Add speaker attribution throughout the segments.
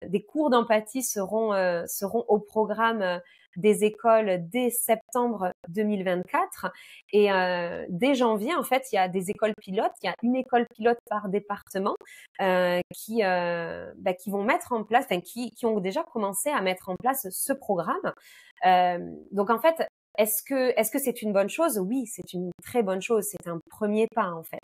Speaker 1: des cours d'empathie seront au programme des écoles dès septembre 2024. Et dès janvier, en fait, il y a des écoles pilotes. Il y a une école pilote par département qui vont mettre en place, enfin qui ont déjà commencé à mettre en place ce programme. Donc en fait, est-ce que c'est une bonne chose? Oui, c'est une très bonne chose. C'est un premier pas en fait.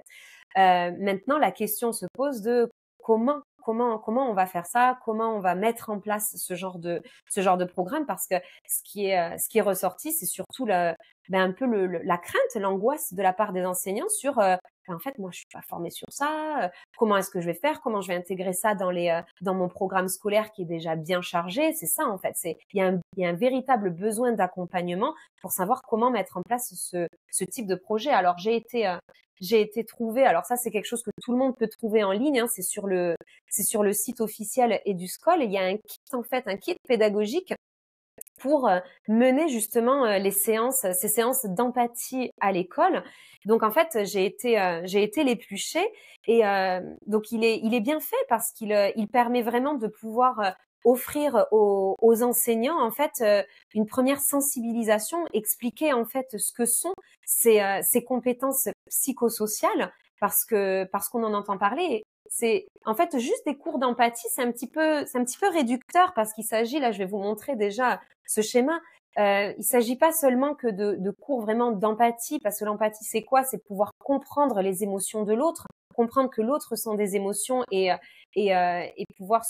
Speaker 1: Maintenant, la question se pose de comment on va faire ça, comment on va mettre en place ce genre de programme, parce que ce qui est ressorti, c'est surtout un peu la crainte, l'angoisse de la part des enseignants sur en fait, moi je suis pas formée sur ça, comment est-ce que je vais faire, comment je vais intégrer ça dans mon programme scolaire qui est déjà bien chargé. C'est ça en fait, il y a un véritable besoin d'accompagnement pour savoir comment mettre en place ce type de projet. Alors j'ai été trouver, alors ça c'est quelque chose que tout le monde peut trouver en ligne, hein, c'est sur le site officiel EduScol. Il y a un kit en fait, un kit pédagogique pour mener justement ces séances d'empathie à l'école. Donc en fait, j'ai été l'éplucher et donc il est bien fait parce qu'il permet vraiment de pouvoir offrir aux enseignants en fait une première sensibilisation, expliquer en fait ce que sont ces compétences psychosociales, parce qu'on en entend parler. C'est en fait juste des cours d'empathie, c'est un petit peu réducteur, parce qu'il s'agit, là je vais vous montrer déjà ce schéma, il s'agit pas seulement que de cours vraiment d'empathie, parce que l'empathie c'est quoi? C'est pouvoir comprendre les émotions de l'autre, comprendre que l'autre ressent des émotions et pouvoir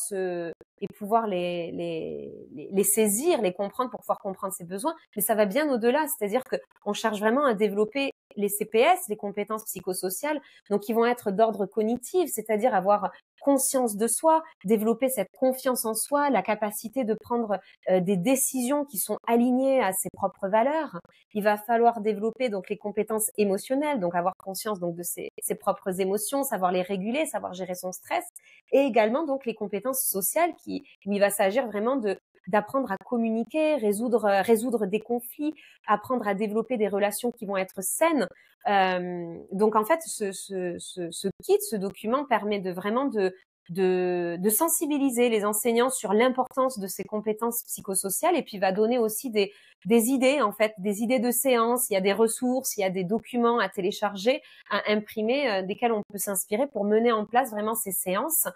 Speaker 1: les saisir, les comprendre pour pouvoir comprendre ses besoins. Mais ça va bien au-delà, c'est-à-dire que on cherche vraiment à développer les CPS, les compétences psychosociales, donc qui vont être d'ordre cognitif, c'est-à-dire avoir conscience de soi, développer cette confiance en soi, la capacité de prendre des décisions qui sont alignées à ses propres valeurs. Il va falloir développer donc les compétences émotionnelles, donc avoir conscience donc de ses propres émotions, savoir les réguler, savoir gérer son stress, et également donc les compétences sociales où il va s'agir vraiment d'apprendre à communiquer, résoudre des conflits, apprendre à développer des relations qui vont être saines. Donc en fait, ce kit, ce document permet de sensibiliser les enseignants sur l'importance de ces compétences psychosociales, et puis va donner aussi des idées, en fait, des idées de séances. Il y a des ressources, il y a des documents à télécharger, à imprimer, desquels on peut s'inspirer pour mener en place vraiment ces séances.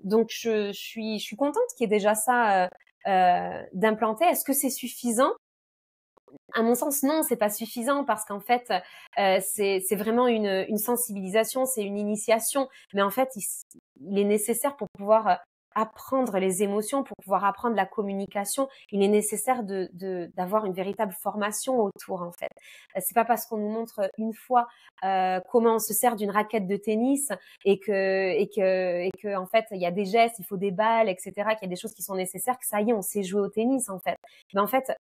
Speaker 1: Donc je suis contente qu'il y ait déjà ça d'implanter. Est-ce que c'est suffisant? À mon sens, non, c'est pas suffisant, parce qu'en fait, c'est vraiment une sensibilisation, c'est une initiation. Mais en fait, il est nécessaire pour pouvoir apprendre les émotions, pour pouvoir apprendre la communication. Il est nécessaire d'avoir une véritable formation autour, en fait. C'est pas parce qu'on nous montre une fois comment on se sert d'une raquette de tennis et que en fait il y a des gestes, il faut des balles, etc., qu'il y a des choses qui sont nécessaires, que ça y est, on sait jouer au tennis, en fait. Mais en fait,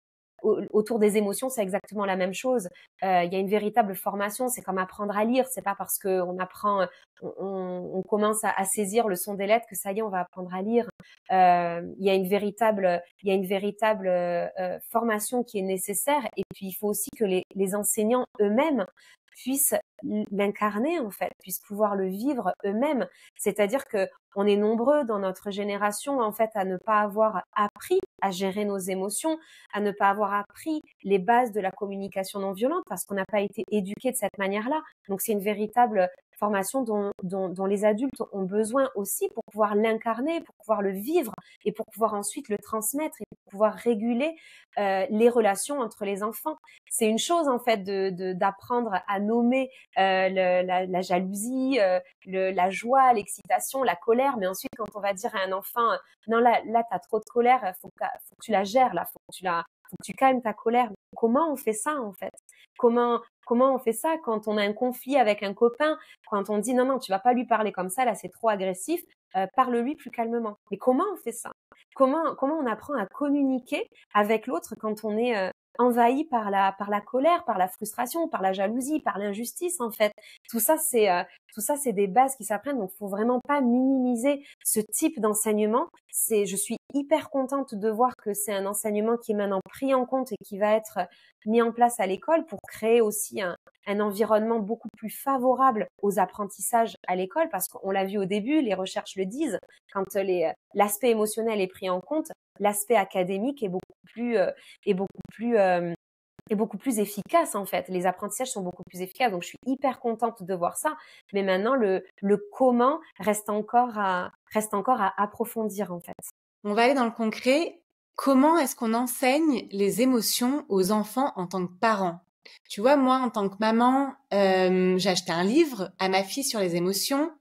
Speaker 1: autour des émotions, c'est exactement la même chose. Il y a une véritable formation. C'est comme apprendre à lire. C'est pas parce que on commence à saisir le son des lettres que ça y est, on va apprendre à lire. Il y a une véritable formation qui est nécessaire. Et puis il faut aussi que les enseignants eux-mêmes puissent l'incarner, en fait, puissent pouvoir le vivre eux-mêmes. C'est-à-dire que on est nombreux dans notre génération, en fait, à ne pas avoir appris à gérer nos émotions, à ne pas avoir appris les bases de la communication non violente, parce qu'on n'a pas été éduqués de cette manière-là. Donc c'est une véritable formation dont les adultes ont besoin aussi pour pouvoir l'incarner, pour pouvoir le vivre et pour pouvoir ensuite le transmettre et pour pouvoir réguler les relations entre les enfants. C'est une chose, en fait, d'apprendre à nommer la jalousie, la joie, l'excitation, la colère, mais ensuite quand on va dire à un enfant non, là t'as trop de colère, faut que tu la gères, là, faut que tu calmes ta colère. Comment on fait ça, en fait? Comment on fait ça quand on a un conflit avec un copain, quand on dit non, tu vas pas lui parler comme ça, là c'est trop agressif, parle-lui plus calmement. Mais comment on fait ça? Comment on apprend à communiquer avec l'autre quand on est envahi par la colère, par la frustration, par la jalousie, par l'injustice, en fait? Tout ça, c'est des bases qui s'apprennent. Donc, faut vraiment pas minimiser ce type d'enseignement. Je suis hyper contente de voir que c'est un enseignement qui est maintenant pris en compte et qui va être mis en place à l'école pour créer aussi un environnement beaucoup plus favorable aux apprentissages à l'école, parce qu'on l'a vu au début, les recherches le disent, quand l'aspect émotionnel est pris en compte, l'aspect académique est beaucoup plus est beaucoup plus efficace en fait. Les apprentissages sont beaucoup plus efficaces. Donc je suis hyper contente de voir ça. Mais maintenant le comment reste encore à approfondir en fait.
Speaker 2: On va aller dans le concret. Comment est-ce qu'on enseigne les émotions aux enfants en tant que parents? Tu vois, moi, en tant que maman, j'ai acheté un livre à ma fille sur les émotions.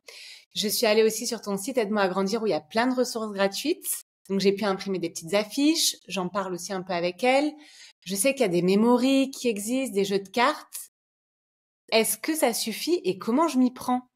Speaker 2: Je suis allée aussi sur ton site Aide-moi à grandir où il y a plein de ressources gratuites. Donc, j'ai pu imprimer des petites affiches. J'en parle aussi un peu avec elle. Je sais qu'il y a des mémories qui existent, des jeux de cartes. Est-ce que ça suffit et comment je m'y prends?